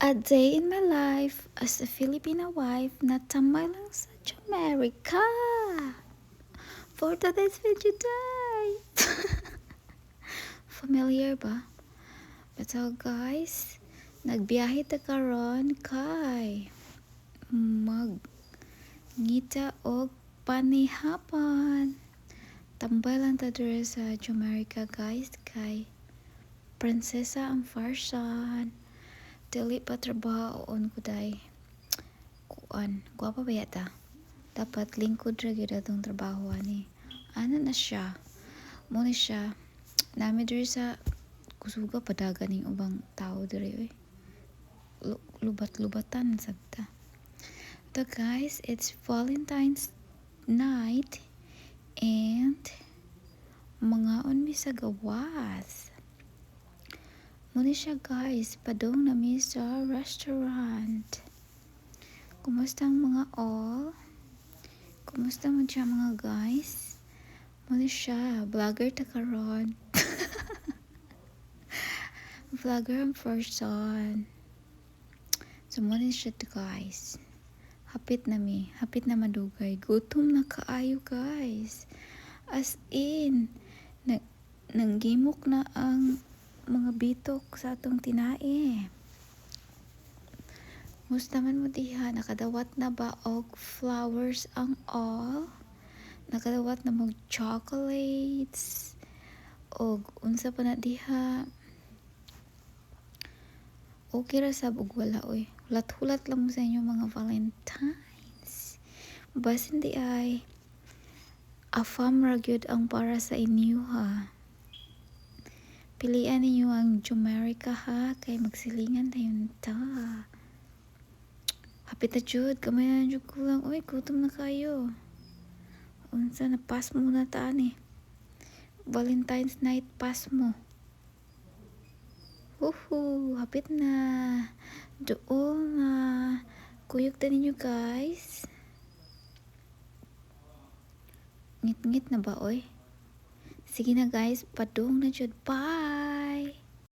A day in my life as a Filipino wife na tambay lang sa Jamaica. For today's video day. Familiar ba? But so guys, nagbiyahe ta karon kay ngita og panihapon. Tambay lang ta diri sa Jamaica guys kay prinsesa ang farsan. Dili pa trabaho on kuday. Kuan, guwapa ba yata? Dapat lingkod ra gyud atong trabaho ani. Ano na siya? Mo ni siya. Nami diri sa kusuga padagan ning ubang tao diri oy. Lubat-lubatan sabta. So guys, it's Valentine's night and mangaon mi sa gawas. Muna siya guys, padong na mi sa restaurant. Kumusta ang mga all? Kumusta mo siya mga guys? Muna siya, vlogger ta karon. Vlogger ang person. So muna siya to guys. Hapit na madugay. Gutom na kaayo guys. As in, nanggimok na ang mga bitok sa atong tinae. Musta man mo diha, nakadawat na ba og flowers ang all? Nakadawat na mo chocolates og unsa pa na diha? Okay ra sab og wala oy. Hulat-hulat lang mo sa inyo mga Valentines. Basin di ay afam ra gyud ang para sa inyo ha. Pilian ninyo ang Jamaica ha, kay magsilingan tayon ta. Hapit na jud, kamay na jud ko lang. Uy, gutom na kayo. Unsa na pass mo na ta ni. Valentine's night pass mo. Hapit na. Doon na. Kuyog ta ninyo guys. Ngit-ngit na ba oy? Sige na guys, padung na jud. Bye!